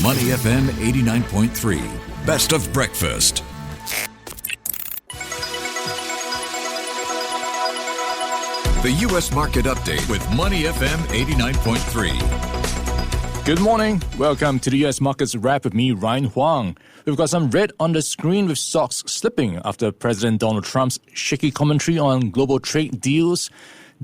Money FM 89.3, best of breakfast. The U.S. Market Update with Money FM 89.3. Good morning. Welcome to the U.S. Markets Wrap with me, Ryan Huang. We've got some red on the screen with stocks slipping after President Donald Trump's shaky commentary on global trade deals,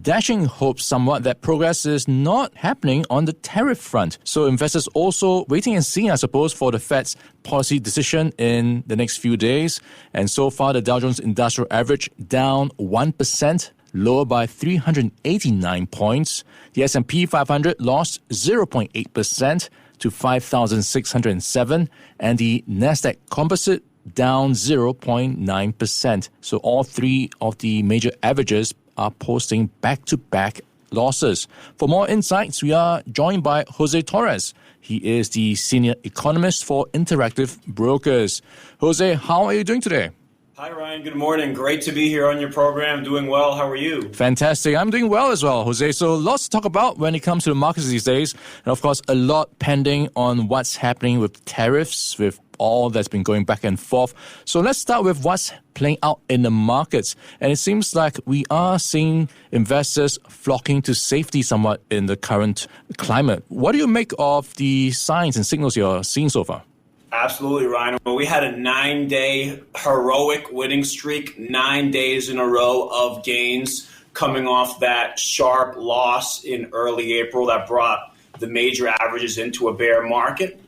dashing hope somewhat that progress is not happening on the tariff front. So investors also waiting and seeing, I suppose, for the Fed's policy decision in the next few days. And so far, the Dow Jones Industrial Average down 1%. Lower by 389 points. The S&P 500 lost 0.8% to 5,607, and the Nasdaq Composite down 0.9%. So all three of the major averages are posting back-to-back losses. For more insights, we are joined by José Torres. He is the senior economist for Interactive Brokers. Jose, how are you doing today? Hi, Ryan. Good morning. Great to be here on your program. Doing well. How are you? Fantastic. I'm doing well as well, Jose. So lots to talk about when it comes to the markets these days. And of course, a lot pending on what's happening with tariffs, with all that's been going back and forth. So let's start with what's playing out in the markets. And it seems like we are seeing investors flocking to safety somewhat in the current climate. What do you make of the signs and signals you're seeing so far? Absolutely, Ryan. Well, we had a 9-day heroic winning streak, 9 days in a row of gains coming off that sharp loss in early April that brought the major averages into a bear market.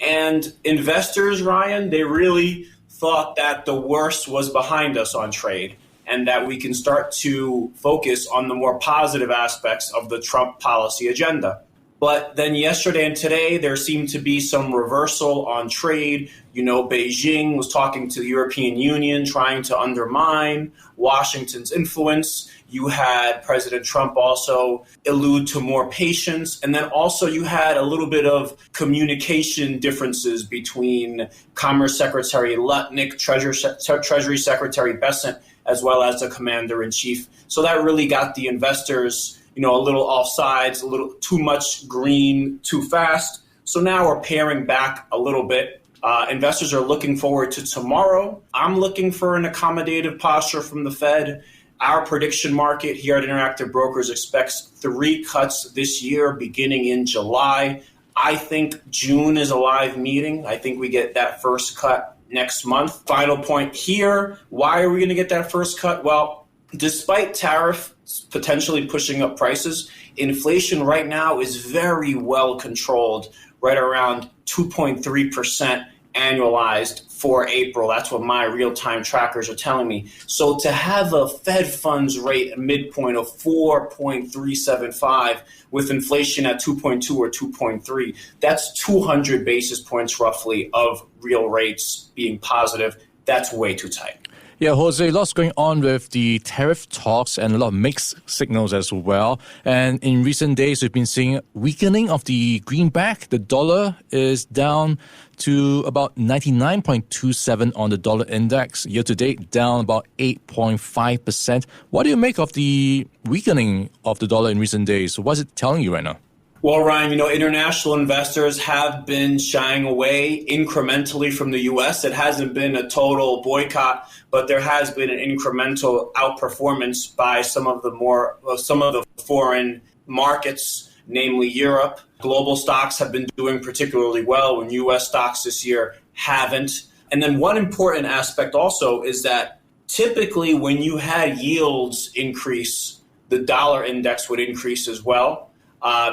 And investors, Ryan, they really thought that the worst was behind us on trade and that we can start to focus on the more positive aspects of the Trump policy agenda. But then yesterday and today, there seemed to be some reversal on trade. You know, Beijing was talking to the European Union, trying to undermine Washington's influence. You had President Trump also allude to more patience. And then also you had a little bit of communication differences between Commerce Secretary Lutnick, Treasury Secretary Bessent, as well as the Commander-in-Chief. So that really got the investors a little off sides, a little too much green, too fast. So now we're paring back a little bit. Investors are looking forward to tomorrow. I'm looking for an accommodative posture from the Fed. Our prediction market here at Interactive Brokers expects 3 cuts this year, beginning in July. I think June is a live meeting. I think we get that first cut next month. Final point here. Why are we going to get that first cut? Well, despite tariff potentially pushing up prices, inflation right now is very well controlled, right around 2.3% annualized for April. That's what my real-time trackers are telling me. So to have a Fed funds rate midpoint of 4.375 with inflation at 2.2 or 2.3, that's 200 basis points roughly of real rates being positive. That's way too tight. Yeah, Jose, lots going on with the tariff talks and a lot of mixed signals as well. And in recent days, we've been seeing weakening of the greenback. The dollar is down to about 99.27 on the dollar index. Year to date, down about 8.5%. What do you make of the weakening of the dollar in recent days? What's it telling you right now? Well, Ryan, international investors have been shying away incrementally from the U.S. It hasn't been a total boycott, but there has been an incremental outperformance by some of the foreign markets, namely Europe. Global stocks have been doing particularly well when U.S. stocks this year haven't. And then one important aspect also is that typically when you had yields increase, the dollar index would increase as well.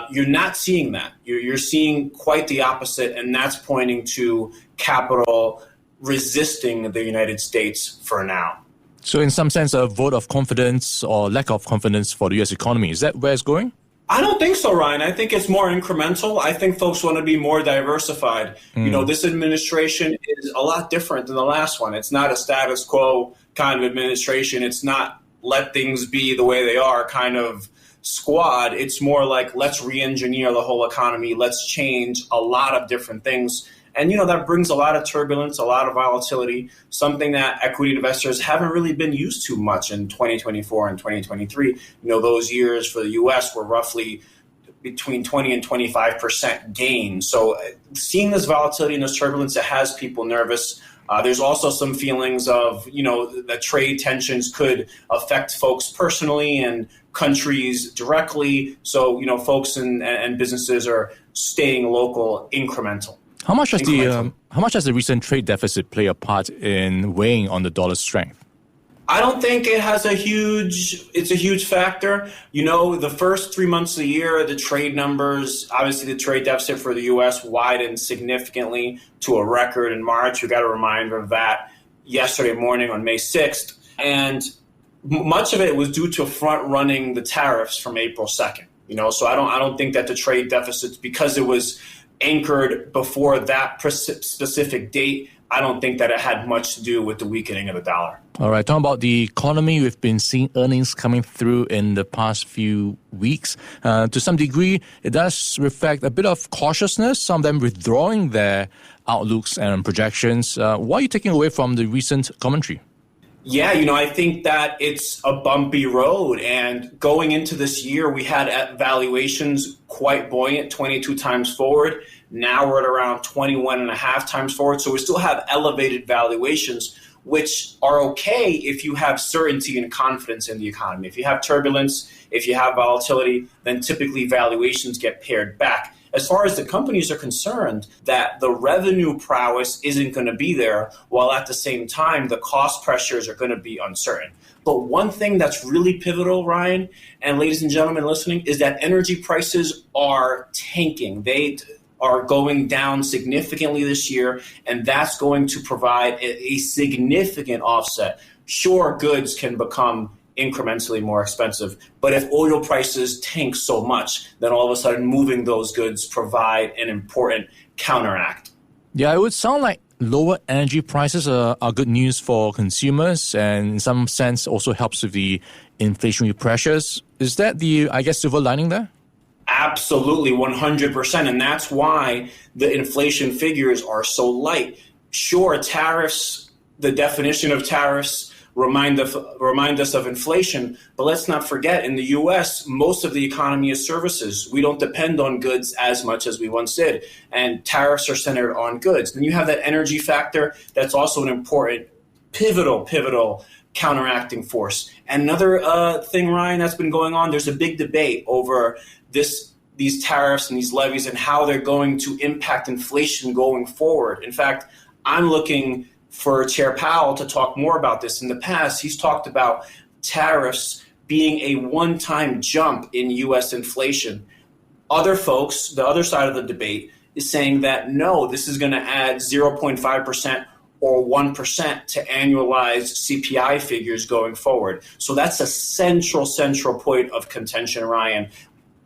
You're not seeing that. You're seeing quite the opposite, and that's pointing to capital resisting the United States for now. So in some sense, a vote of confidence or lack of confidence for the U.S. economy. Is that where it's going? I don't think so, Ryan. I think it's more incremental. I think folks want to be more diversified. This administration is a lot different than the last one. It's not a status quo kind of administration. It's not let things be the way they are kind of squad. It's more like let's re-engineer the whole economy. Let's change a lot of different things. And, that brings a lot of turbulence, a lot of volatility, something that equity investors haven't really been used to much in 2024 and 2023. Those years for the U.S. were roughly, between 20 and 25% gain. So seeing this volatility and this turbulence, it has people nervous. There's also some feelings of, that trade tensions could affect folks personally and countries directly. So, folks and businesses are staying local, incremental. How much does the recent trade deficit play a part in weighing on the dollar's strength? I don't think it's a huge factor. The first 3 months of the year, the trade numbers, obviously the trade deficit for the U.S. widened significantly to a record in March. We got a reminder of that yesterday morning on May 6th. And much of it was due to front running the tariffs from April 2nd. So I don't think that the trade deficit, because it was anchored before that specific date, I don't think that it had much to do with the weakening of the dollar. All right, talking about the economy, we've been seeing earnings coming through in the past few weeks. To some degree, it does reflect a bit of cautiousness, some of them withdrawing their outlooks and projections. What are you taking away from the recent commentary? Yeah, I think that it's a bumpy road. And going into this year, we had valuations quite buoyant, 22 times forward. Now we're at around 21 and a half times forward. So we still have elevated valuations, which are okay if you have certainty and confidence in the economy. If you have turbulence, if you have volatility, then typically valuations get pared back. As far as the companies are concerned, that the revenue prowess isn't going to be there, while at the same time, the cost pressures are going to be uncertain. But one thing that's really pivotal, Ryan, and ladies and gentlemen listening, is that energy prices are tanking. They are going down significantly this year, and that's going to provide a significant offset. Sure, goods can become incrementally more expensive, but if oil prices tank so much, then all of a sudden moving those goods provide an important counteract. Yeah, it would sound like lower energy prices are good news for consumers, and in some sense also helps with the inflationary pressures. Is that the, silver lining there? Absolutely, 100%. And that's why the inflation figures are so light. Sure, tariffs, the definition of tariffs remind us of inflation, but let's not forget, in the U.S., most of the economy is services. We don't depend on goods as much as we once did, and tariffs are centered on goods. Then you have that energy factor that's also an important, pivotal counteracting force. And another thing, Ryan, that's been going on, there's a big debate over these tariffs and these levies and how they're going to impact inflation going forward. In fact, I'm looking for Chair Powell to talk more about this. In the past, he's talked about tariffs being a one-time jump in U.S. inflation. Other folks, the other side of the debate, is saying that no, this is going to add 0.5% or 1% to annualized CPI figures going forward. So that's a central point of contention, Ryan.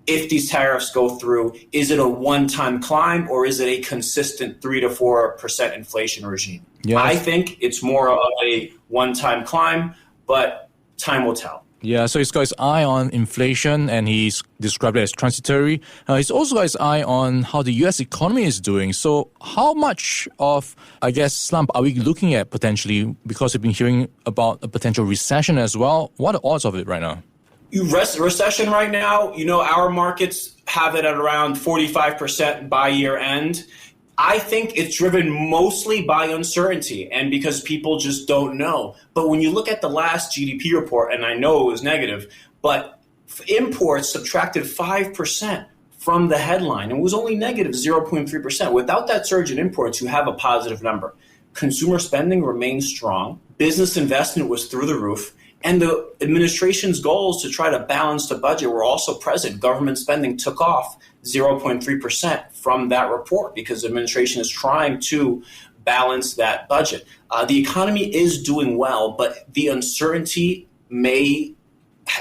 If these tariffs go through, is it a one-time climb or is it a consistent 3 to 4% inflation regime? Yes. I think it's more of a one-time climb, but time will tell. Yeah, so he's got his eye on inflation and he's described it as transitory. He's also got his eye on how the U.S. economy is doing. So how much of, slump are we looking at potentially? Because we've been hearing about a potential recession as well. What are the odds of it right now? Recession right now, our markets have it at around 45% by year end. I think it's driven mostly by uncertainty and because people just don't know. But when you look at the last GDP report, and I know it was negative, but imports subtracted 5% from the headline. It was only negative 0.3%. Without that surge in imports, you have a positive number. Consumer spending remains strong. Business investment was through the roof. And the administration's goals to try to balance the budget were also present. Government spending took off 0.3% from that report because the administration is trying to balance that budget. The economy is doing well, but the uncertainty may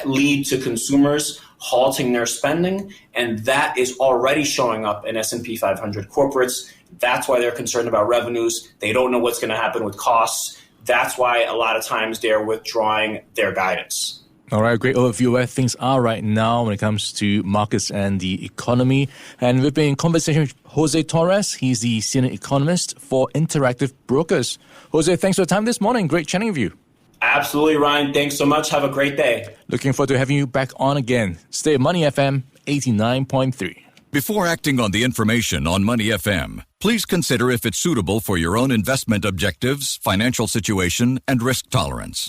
lead to consumers halting their spending, and that is already showing up in S&P 500 corporates. That's why they're concerned about revenues. They don't know what's going to happen with costs. That's why a lot of times they're withdrawing their guidance. All right, great overview where things are right now when it comes to markets and the economy. And we've been in conversation with José Torres. He's the senior economist for Interactive Brokers. José, thanks for your time this morning. Great chatting with you. Absolutely, Ryan. Thanks so much. Have a great day. Looking forward to having you back on again. Stay at Money FM 89.3. Before acting on the information on Money FM, please consider if it's suitable for your own investment objectives, financial situation, and risk tolerance.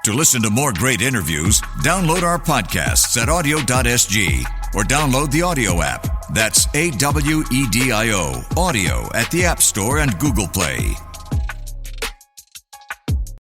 To listen to more great interviews, download our podcasts at audio.sg or download the audio app. That's AWEDIO, audio at the App Store and Google Play.